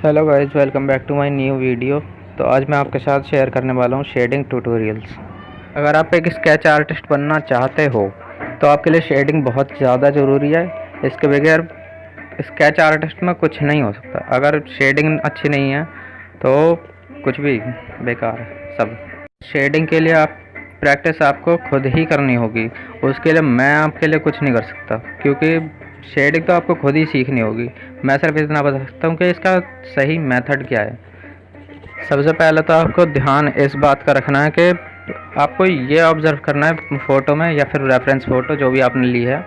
Hello guys, welcome back to my new video. तो आज मैं आपके साथ शेयर करने वाला हूँ शेडिंग ट्यूटोरियल्स। अगर आप एक स्केच आर्टिस्ट बनना चाहते हो तो आपके लिए शेडिंग बहुत ज़्यादा ज़रूरी है। इसके बगैर स्केच आर्टिस्ट में कुछ नहीं हो सकता। अगर शेडिंग अच्छी नहीं है तो कुछ भी बेकार है सब। शेडिंग के लिए आप प्रैक्टिस आपको खुद ही करनी होगी। उसके लिए मैं आपके लिए कुछ नहीं कर सकता, क्योंकि शेडिंग तो आपको खुद ही सीखनी होगी। मैं सिर्फ इतना बता सकता हूँ कि इसका सही मेथड क्या है। सबसे पहले तो आपको ध्यान इस बात का रखना है कि आपको ये ऑब्ज़र्व करना है फ़ोटो में या फिर रेफरेंस फ़ोटो जो भी आपने ली है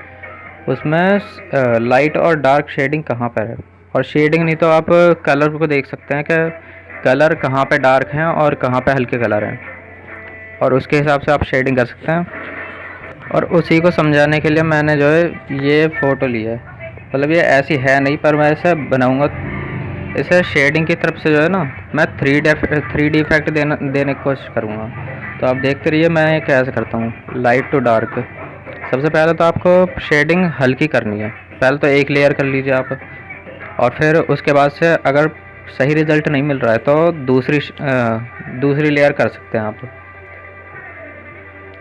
उसमें लाइट और डार्क शेडिंग कहाँ पर है। और शेडिंग नहीं तो आप कलर को देख सकते हैं कि कलर कहाँ पे डार्क हैं और कहाँ पे हल्के कलर हैं, और उसके हिसाब से आप शेडिंग कर सकते हैं। और उसी को समझाने के लिए मैंने जो है ये फ़ोटो ली है। मतलब ये ऐसी है नहीं, पर मैं इसे बनाऊँगा। इसे शेडिंग की तरफ से जो है ना, मैं 3D इफेक्ट देने की कोशिश करूँगा। तो आप देखते रहिए मैं ये कैसे करता हूँ। लाइट टू डार्क, सबसे पहले तो आपको शेडिंग हल्की करनी है। पहले तो एक लेयर कर लीजिए आप, और फिर उसके बाद से अगर सही रिज़ल्ट नहीं मिल रहा है तो दूसरी लेयर कर सकते हैं आप।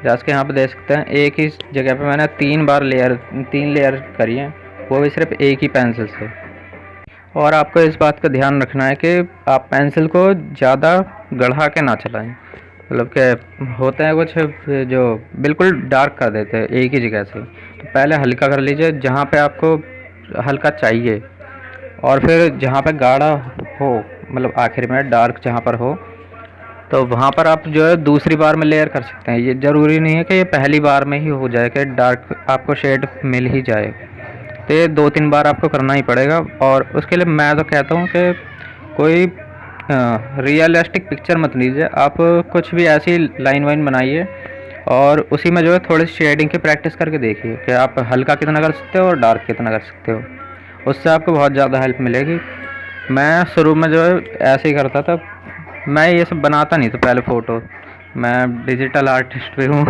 जैसे कि यहाँ पे देख सकते हैं एक ही जगह पे मैंने 3 लेयर करी हैं, वो भी सिर्फ एक ही पेंसिल से। और आपको इस बात का ध्यान रखना है कि आप पेंसिल को ज़्यादा गढ़ा के ना चलाएं। मतलब कि होते हैं कुछ जो बिल्कुल डार्क कर देते हैं एक ही जगह से। तो पहले हल्का कर लीजिए जहाँ पे आपको हल्का चाहिए, और फिर जहाँ पे गाढ़ा हो, मतलब आखिर में डार्क जहाँ पर हो, तो वहाँ पर आप जो है दूसरी बार में लेयर कर सकते हैं। ये ज़रूरी नहीं है कि ये पहली बार में ही हो जाए कि डार्क आपको शेड मिल ही जाए। तो ये 2-3 बार आपको करना ही पड़ेगा। और उसके लिए मैं तो कहता हूँ कि कोई रियलिस्टिक पिक्चर मत लीजिए, आप कुछ भी ऐसी लाइन वाइन बनाइए और उसी में जो है थोड़ी शेडिंग की प्रैक्टिस करके देखिए कि आप हल्का कितना कर सकते हो और डार्क कितना कर सकते हो। उससे आपको बहुत ज़्यादा हेल्प मिलेगी। मैं शुरू में जो है ऐसे ही करता था। मैं ये सब बनाता नहीं था पहले फ़ोटो। मैं डिजिटल आर्टिस्ट भी हूँ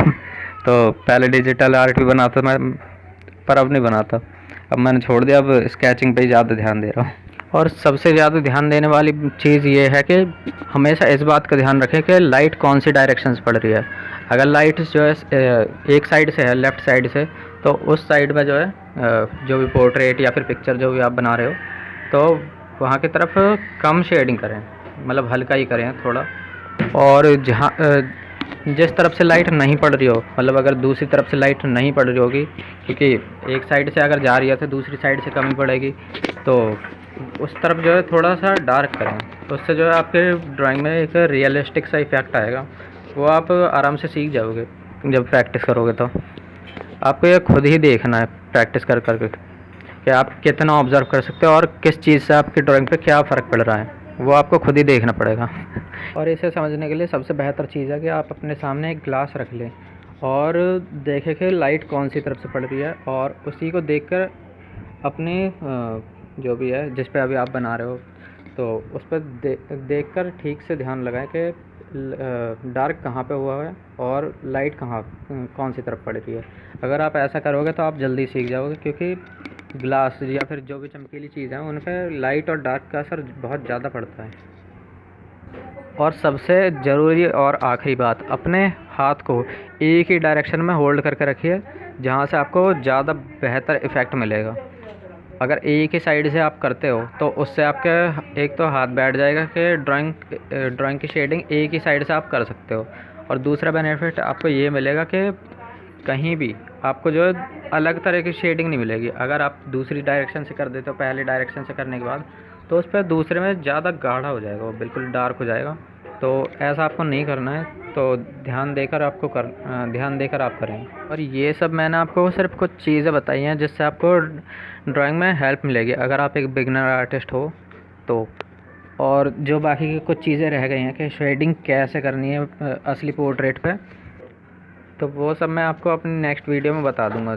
तो पहले डिजिटल आर्ट भी बनाता मैं, पर अब नहीं बनाता। अब मैंने छोड़ दिया, अब स्केचिंग पे ही ज़्यादा ध्यान दे रहा हूँ। और सबसे ज़्यादा ध्यान देने वाली चीज़ ये है कि हमेशा इस बात का ध्यान रखें कि लाइट कौन सी डायरेक्शन से पड़ रही है। अगर लाइट जो है एक साइड से है, लेफ़्ट साइड से, तो उस साइड में जो है जो भी पोर्ट्रेट या फिर पिक्चर जो भी आप बना रहे हो, तो वहाँ की तरफ कम शेडिंग करें, मतलब हल्का ही करें थोड़ा। और जहाँ जिस तरफ से लाइट नहीं पड़ रही हो, मतलब अगर दूसरी तरफ से लाइट नहीं पड़ रही होगी, क्योंकि एक साइड से अगर जा रही है तो दूसरी साइड से कम ही पड़ेगी, तो उस तरफ जो है थोड़ा सा डार्क करें। तो उससे जो है आपके ड्राइंग में एक रियलिस्टिक सा इफेक्ट आएगा। वो आप आराम से सीख जाओगे जब प्रैक्टिस करोगे। तो आपको ये खुद ही देखना है प्रैक्टिस कर करके कि आप कितना ऑब्ज़र्व कर सकते हो और किस चीज़ से आपकी ड्राइंग पे क्या फ़र्क पड़ रहा है, वो आपको खुद ही देखना पड़ेगा। और इसे समझने के लिए सबसे बेहतर चीज़ है कि आप अपने सामने एक ग्लास रख लें और देखें कि लाइट कौन सी तरफ से पड़ रही है, और उसी को देखकर अपने जो भी है जिस पे अभी आप बना रहे हो, तो उस पर देखकर ठीक से ध्यान लगाएं कि डार्क कहाँ पे हुआ है और लाइट कौन सी तरफ पड़ रही है। अगर आप ऐसा करोगे तो आप जल्दी सीख जाओगे, क्योंकि ग्लास या फिर जो भी चमकीली चीज़ है उन पर लाइट और डार्क का असर बहुत ज़्यादा पड़ता है। और सबसे ज़रूरी और आखिरी बात, अपने हाथ को एक ही डायरेक्शन में होल्ड करके रखिए जहाँ से आपको ज़्यादा बेहतर इफ़ेक्ट मिलेगा। अगर एक ही साइड से आप करते हो तो उससे आपके एक तो हाथ बैठ जाएगा कि ड्राइंग की शेडिंग एक ही साइड से आप कर सकते हो, और दूसरा बेनिफिट आपको ये मिलेगा कि कहीं भी आपको जो है अलग तरह की शेडिंग नहीं मिलेगी। अगर आप दूसरी डायरेक्शन से कर देते हो पहले डायरेक्शन से करने के बाद, तो उस पर दूसरे में ज़्यादा गाढ़ा हो जाएगा, वो बिल्कुल डार्क हो जाएगा। तो ऐसा आपको नहीं करना है। तो ध्यान देकर आप करें। और ये सब मैंने आपको सिर्फ कुछ चीज़ें बताई हैं जिससे आपको ड्राइंग में हेल्प मिलेगी अगर आप एक बिगनर आर्टिस्ट हो तो। और जो बाकी की कुछ चीज़ें रह गई हैं कि शेडिंग कैसे करनी है असली पोर्ट्रेट पे, तो वो सब मैं आपको अपनी नेक्स्ट वीडियो में बता दूंगा।